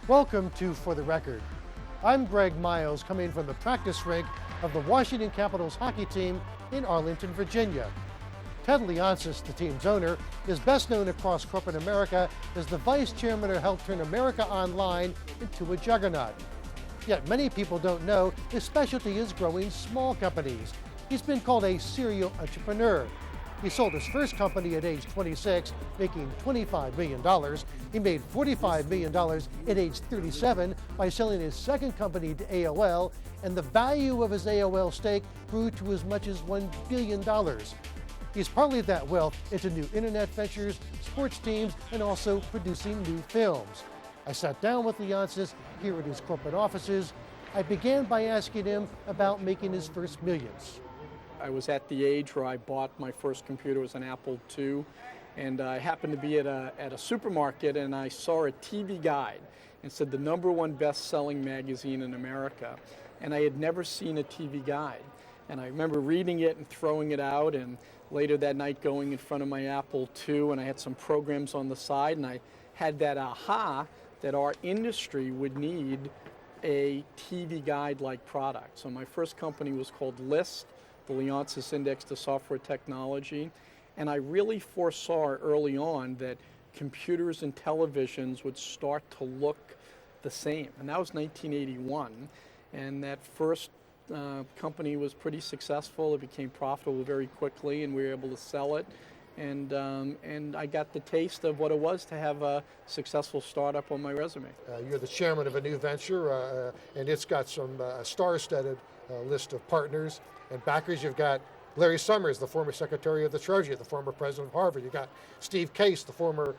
Welcome to For the Record. I'm Greg Miles, coming from the practice rink of the Washington Capitals hockey team in Arlington, Virginia. Ted Leonsis, the team's owner, is best known across corporate America as the vice chairman who helped turn America Online into a juggernaut. Yet many people don't know his specialty is growing small companies. He's been called a serial entrepreneur. He sold his first company at age 26, making $25 million. He made $45 million at age 37 by selling his second company to AOL, and the value of his AOL stake grew to as much as $1 billion. He's parlayed that wealth into new internet ventures, sports teams, and also producing new films. I sat down with Leonsis here at his corporate offices. I began by asking him about making his first millions. I was at the age where I bought my first computer. It was an Apple II, and I happened to be at a supermarket, and I saw a TV guide and said the #1 best-selling magazine in America, and I had never seen a TV guide. And I remember reading it and throwing it out, and later that night going in front of my Apple II, and I had some programs on the side, and I had that aha that our industry would need a TV guide-like product. So my first company was called LIST, the Leonsis Index to Software Technology, and I really foresaw early on that computers and televisions would start to look the same. And that was 1981, and that first company was pretty successful. It became profitable very quickly, and we were able to sell it. And I got the taste of what it was to have a successful startup on my resume. You're the chairman of a new venture, and it's got some star-studded list of partners and backers. You've got Larry Summers, the former Secretary of the Treasury, the former president of Harvard. You've got Steve Case, the former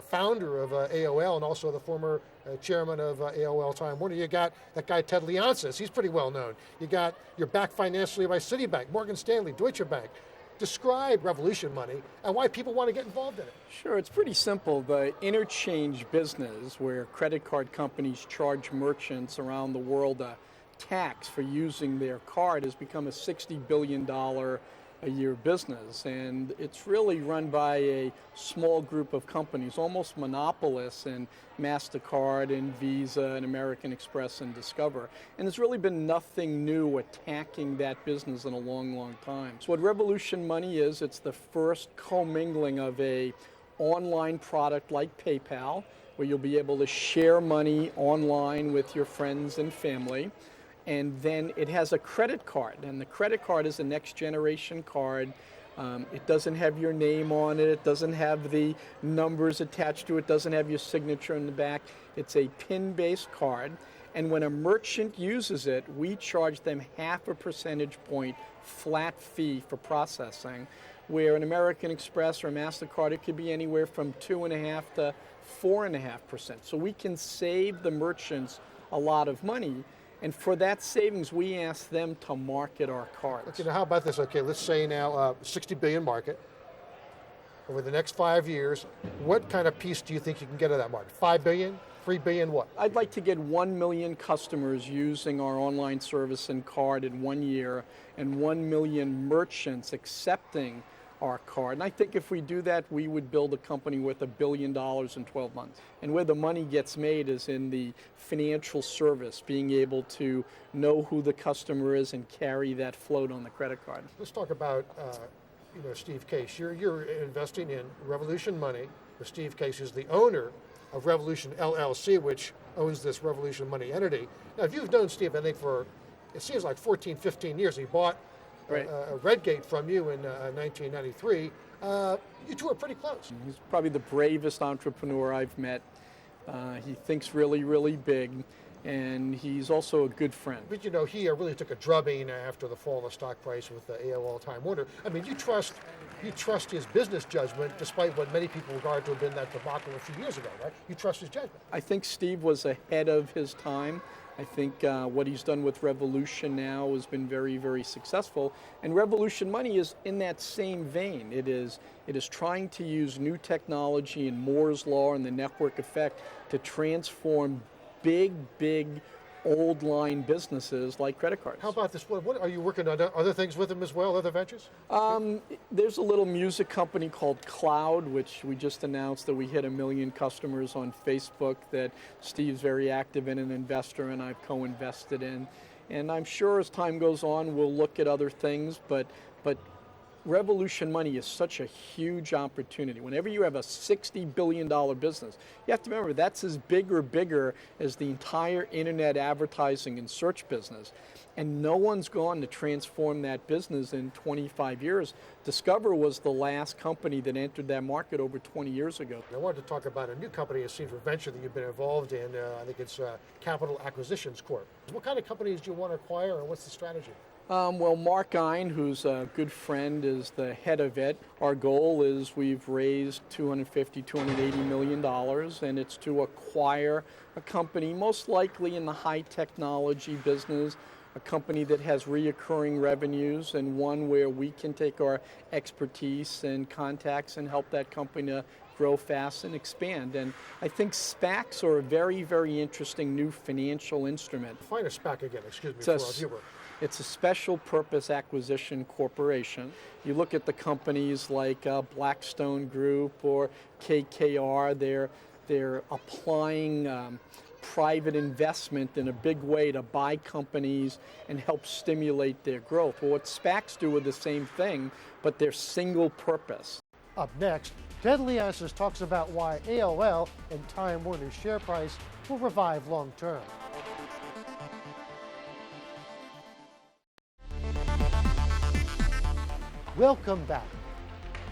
founder of AOL and also the former chairman of AOL Time Warner. You got that guy Ted Leonsis, he's pretty well known. You're backed financially by Citibank, Morgan Stanley, Deutsche Bank. Describe Revolution Money and why people want to get involved in it. Sure, it's pretty simple. The interchange business where credit card companies charge merchants around the world a tax for using their card has become a $60 billion a year business, and it's really run by a small group of companies, almost monopolists in MasterCard and Visa and American Express and Discover. And there's really been nothing new attacking that business in a long, long time. So what Revolution Money is, it's the first commingling of a online product like PayPal, where you'll be able to share money online with your friends and family. And then it has a credit card, and the credit card is a next generation card. It doesn't have your name on it, it doesn't have the numbers attached to it, doesn't have your signature in the back. It's a PIN-based card, and when a merchant uses it, we charge them 0.5 percentage point flat fee for processing, where an American Express or a MasterCard, it could be anywhere from 2.5% to 4.5%. So we can save the merchants a lot of money. And for that savings, we ask them to market our cards. Okay, now how about this? Okay, let's say now 60 billion market. Over the next 5 years, what kind of piece do you think you can get of that market? 5 billion, 3 billion, what? I'd like to get 1 million customers using our online service and card in 1 year, and 1 million merchants accepting our card. And I think if we do that, we would build a company worth $1 billion in 12 months. And where the money gets made is in the financial service, being able to know who the customer is and carry that float on the credit card. Let's talk about Steve Case. You're investing in Revolution Money, where Steve Case is the owner of Revolution LLC, which owns this Revolution Money entity. Now, if you've known Steve, I think for, it seems like 14, 15 years, he bought Redgate from you in 1993. You two are pretty close. He's probably the bravest entrepreneur I've met. He thinks really, really big, and he's also a good friend. But you know, he really took a drubbing after the fall of the stock price with the AOL Time Warner. I mean, you trust his business judgment, despite what many people regard to have been that debacle a few years ago, right? You trust his judgment. I think Steve was ahead of his time. I think what he's done with Revolution now has been very, very successful. And Revolution Money is in that same vein. It is trying to use new technology and Moore's Law and the network effect to transform big old line businesses like credit cards. How about this? What are you working on other things with them as well, other ventures? There's a little music company called Cloud, which we just announced that we hit 1 million customers on Facebook, that Steve's very active in, an investor, and I've co-invested in. And I'm sure as time goes on, we'll look at other things, but Revolution Money is such a huge opportunity. Whenever you have a $60 billion business, you have to remember that's as bigger as the entire internet advertising and search business. And no one's gone to transform that business in 25 years. Discover was the last company that entered that market over 20 years ago. I wanted to talk about a new company, a Seed for Venture, that you've been involved in. I think it's Capital Acquisitions Corp. What kind of companies do you want to acquire, and what's the strategy? Well, Mark Ein, who's a good friend, is the head of it. Our goal is we've raised $250, $280 million, and it's to acquire a company most likely in the high technology business, a company that has reoccurring revenues, and one where we can take our expertise and contacts and help that company to grow fast and expand. And I think SPACs are a very, very interesting new financial instrument. Define a SPAC again, excuse me, for our viewer. It's a special purpose acquisition corporation. You look at the companies like Blackstone Group or KKR, they're applying private investment in a big way to buy companies and help stimulate their growth. Well, what SPACs do are the same thing, but they're single purpose. Up next, Ted Leonsis talks about why AOL and Time Warner's share price will revive long term. Welcome back.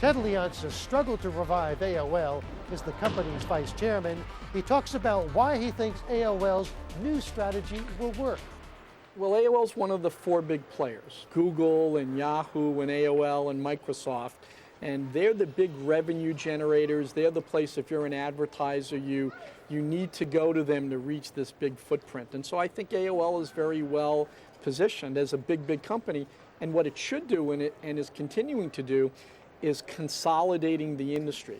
Ted Leonsis struggled to revive AOL as the company's vice chairman. He talks about why he thinks AOL's new strategy will work. Well, AOL's one of the 4 big players, Google and Yahoo and AOL and Microsoft, and they're the big revenue generators. They're the place, if you're an advertiser, you need to go to them to reach this big footprint. And so I think AOL is very well positioned as a big company. And what it should do, and is continuing to do, is consolidating the industry,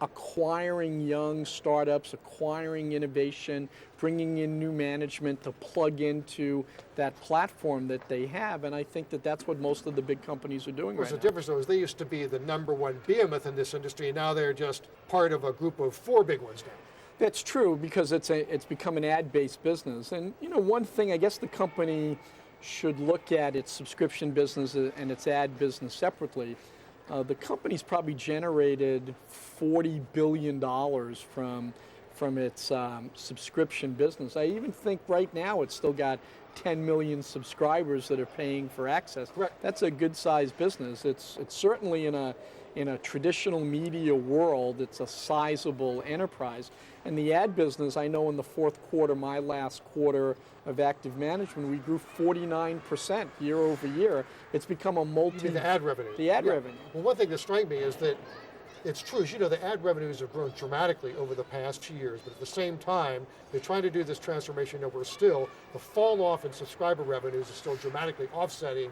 acquiring young startups, acquiring innovation, bringing in new management to plug into that platform that they have. And I think that that's what most of the big companies are doing right now. The difference, though, is they used to be the #1 behemoth in this industry, and now they're just part of a group of 4 big ones now. That's true, because it's become an ad-based business. And one thing, I guess the company should look at its subscription business and its ad business separately. The company's probably generated $40 billion from its subscription business. I even think right now it's still got 10 million subscribers that are paying for access. Right. That's a good-sized business. It's certainly in a traditional media world, it's a sizable enterprise. And the ad business, I know in the 4th quarter, my last quarter of active management, we grew 49% year over year. It's become a The ad revenue. The ad revenue. Well, one thing that strikes me is that it's true, as you know, the ad revenues have grown dramatically over the past few years, but at the same time, they're trying to do this transformation over still. The fall off in subscriber revenues is still dramatically offsetting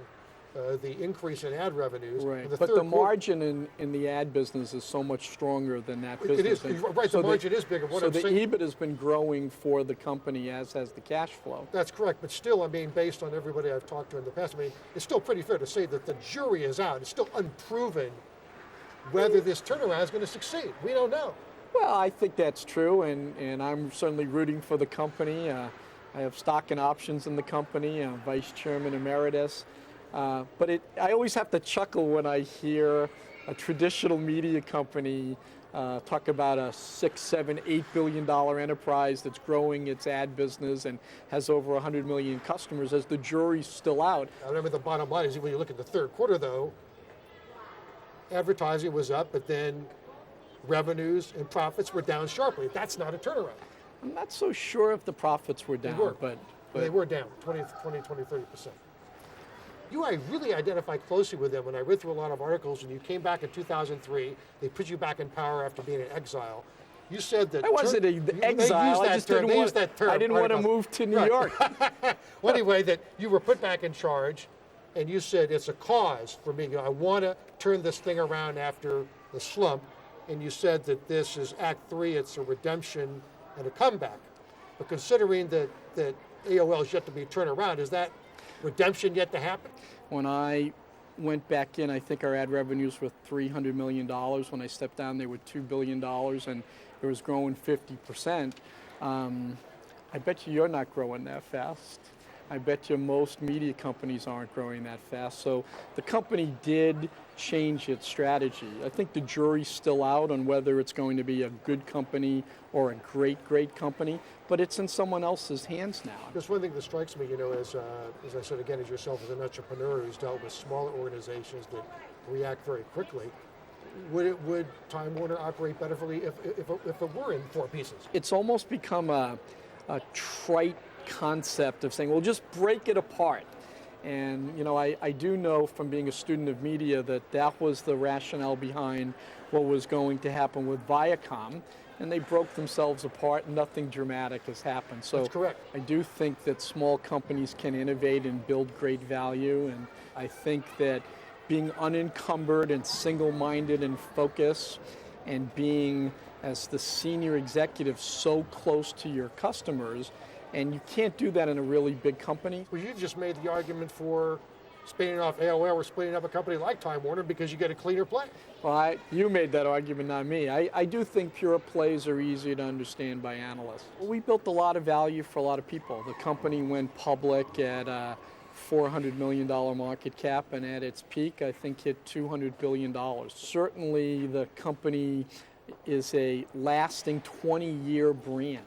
the increase in ad revenues. Right, but the margin in the ad business is so much stronger than that business. It is, right, the margin is bigger. So the EBIT has been growing for the company, as has the cash flow. That's correct, but still, I mean, based on everybody I've talked to in the past, I mean, it's still pretty fair to say that the jury is out. It's still unproven whether this turnaround is going to succeed. We don't know. Well, I think that's true, and I'm certainly rooting for the company. I have stock and options in the company. I'm vice chairman emeritus. But I always have to chuckle when I hear a traditional media company talk about a $6, $7, $8 billion enterprise that's growing its ad business and has over 100 million customers, as the jury's still out. I remember the bottom line is when you look at the 3rd quarter, though, advertising was up, but then revenues and profits were down sharply. That's not a turnaround. I'm not so sure if the profits were down, but they were down 20, 30%. I really identified closely with them when I read through a lot of articles, and you came back in 2003. They put you back in power after being in exile. You said that I wasn't in exile. I just didn't want to move to New York. Well, anyway, that you were put back in charge, and you said it's a cause for me. I want to turn this thing around after the slump, and you said that this is Act 3. It's a redemption and a comeback. But considering that AOL is yet to be turned around. Is that redemption yet to happen? When I went back in, I think our ad revenues were $300 million. When I stepped down, they were $2 billion, and it was growing 50%. I bet you're not growing that fast. I bet you most media companies aren't growing that fast. So the company did change its strategy. I think the jury's still out on whether it's going to be a good company or a great company, but it's in someone else's hands now. There's one thing that strikes me, as I said again, as yourself as an entrepreneur who's dealt with smaller organizations that react very quickly. Would Time Warner operate better if it were in four pieces? It's almost become a trite concept of saying, well, just break it apart. And I do know from being a student of media that was the rationale behind what was going to happen with Viacom, and they broke themselves apart. Nothing dramatic has happened. So that's correct. I do think that small companies can innovate and build great value, and I think that being unencumbered and single-minded and focused, and being, as the senior executive, so close to your customers, and you can't do that in a really big company. Well, you just made the argument for spinning off AOL or splitting up a company like Time Warner because you get a cleaner play. Well, you made that argument, not me. I do think pure plays are easier to understand by analysts. We built a lot of value for a lot of people. The company went public at a $400 million market cap, and at its peak, I think hit $200 billion. Certainly, the company is a lasting 20-year brand.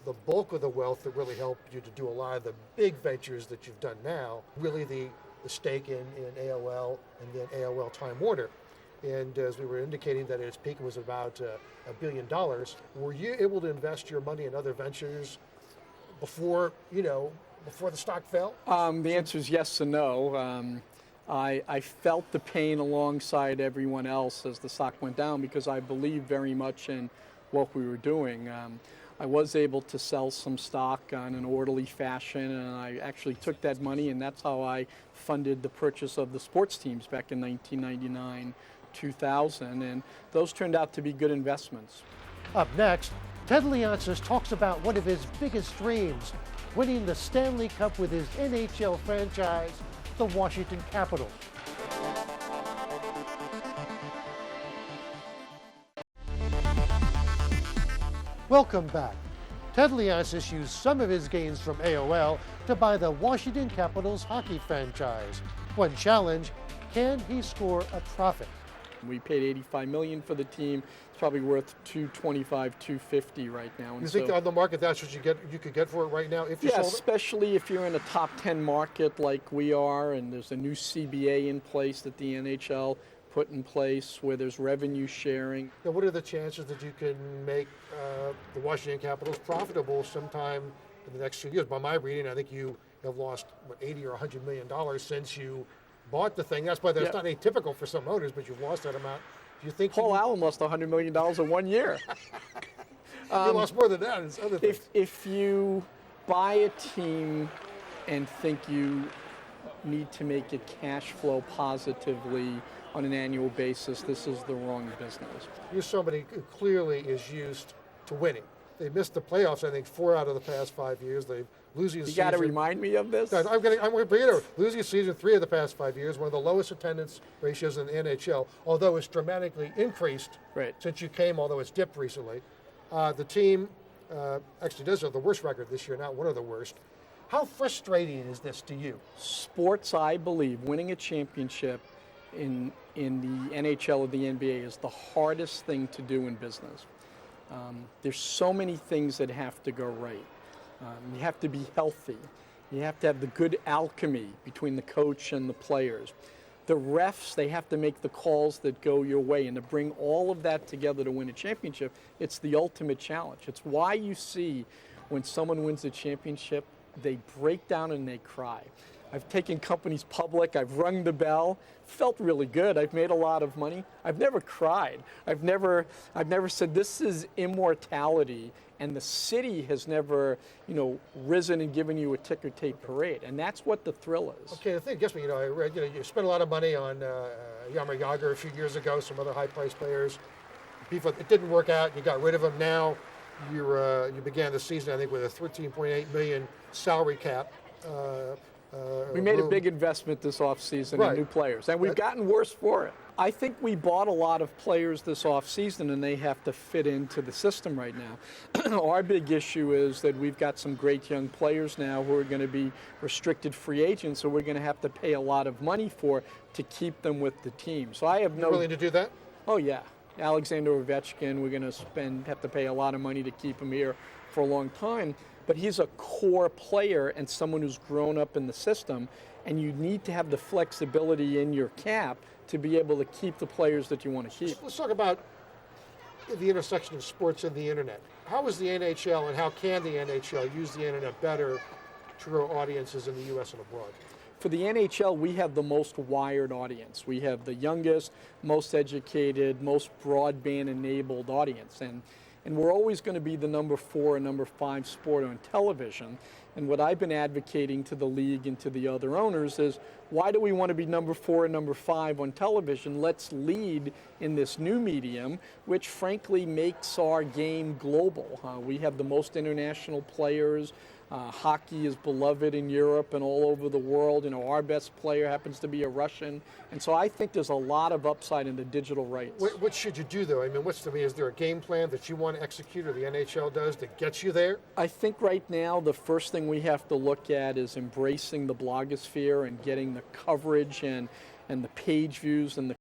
The bulk of the wealth that really helped you to do a lot of the big ventures that you've done now, really the stake in AOL and then AOL Time Warner. And as we were indicating that at its peak it was about $1 billion, were you able to invest your money in other ventures before the stock fell? The answer is yes and no. I felt the pain alongside everyone else as the stock went down because I believed very much in what we were doing. I was able to sell some stock in an orderly fashion, and I actually took that money, and that's how I funded the purchase of the sports teams back in 1999, 2000, and those turned out to be good investments. Up next, Ted Leonsis talks about one of his biggest dreams, winning the Stanley Cup with his NHL franchise, the Washington Capitals. Welcome back. Ted Leonsis used some of his gains from AOL to buy the Washington Capitals hockey franchise. One challenge, can he score a profit? We paid $85 million for the team. It's probably worth $225, $250 right now. And you think on the market that's what you could get for it right now if you sold it? Especially if you're in a top 10 market like we are, and there's a new CBA in place that the NHL put in place where there's revenue sharing. Now, what are the chances that you can make the Washington Capitals profitable sometime in the next few years? By my reading, I think you have lost $80 or $100 million since you bought the thing. That's not atypical for some owners, but you've lost that amount. Do you think Paul Allen lost $100 million in 1 year? You lost more than that in other things. If you buy a team and think you need to make it cash flow positively on an annual basis, this is the wrong business. You're somebody who clearly is used to winning. They missed the playoffs, I think, 4 out of the past 5 years. They've losing season. You got to remind me of this. I'm going to bring it over. Losing season 3 of the past 5 years, one of the lowest attendance ratios in the NHL, although it's dramatically increased since you came, although it's dipped recently. The team actually does have the worst record this year, not one of the worst. How frustrating is this to you? Sports, I believe, winning a championship in the NHL or the NBA is the hardest thing to do in business. There's so many things that have to go right. You have to be healthy. You have to have the good alchemy between the coach and the players. The refs, they have to make the calls that go your way, and to bring all of that together to win a championship, it's the ultimate challenge. It's why you see when someone wins a championship, they break down and they cry. I've taken companies public, I've rung the bell, felt really good, I've made a lot of money. I've never cried. I've never said this is immortality, and the city has never, risen and given you a ticker tape parade, and that's what the thrill is. Okay, the thing gets me, I read, you spent a lot of money on Jaromir Jagr a few years ago, some other high-priced players. It didn't work out, you got rid of them now. You began the season, I think, with a 13.8 million salary cap. We made a room. big investment this offseason Right. in new players, and we've gotten worse for it. I think we bought a lot of players this offseason, and they have to fit into the system right now. Our big issue is that we've got some great young players now who are going to be restricted free agents, so we're going to have to pay a lot of money for to keep them with the team. So I have no... You're willing to do that? Oh, yeah. Alexander Ovechkin, we're going to have to pay a lot of money to keep him here for a long time. But he's a core player and someone who's grown up in the system, and you need to have the flexibility in your cap to be able to keep the players that you want to keep. Let's talk about the intersection of sports and the internet. How is the NHL and how can the NHL use the internet better to grow audiences in the U.S. and abroad? For the NHL, we have the most wired audience. We have the youngest, most educated, most broadband-enabled audience. And we're always going to be the number 4 and number 5 sport on television. And what I've been advocating to the league and to the other owners is, why do we want to be number 4 and number 5 on television? Let's lead in this new medium, which frankly makes our game global. We have the most international players. Hockey is beloved in Europe and all over the world. You know, our best player happens to be a Russian. And so I think there's a lot of upside in the digital rights. What should you do, though? I mean, is there a game plan that you want to execute, or the NHL does, that gets you there? I think right now the first thing we have to look at is embracing the blogosphere and getting the coverage and the page views and the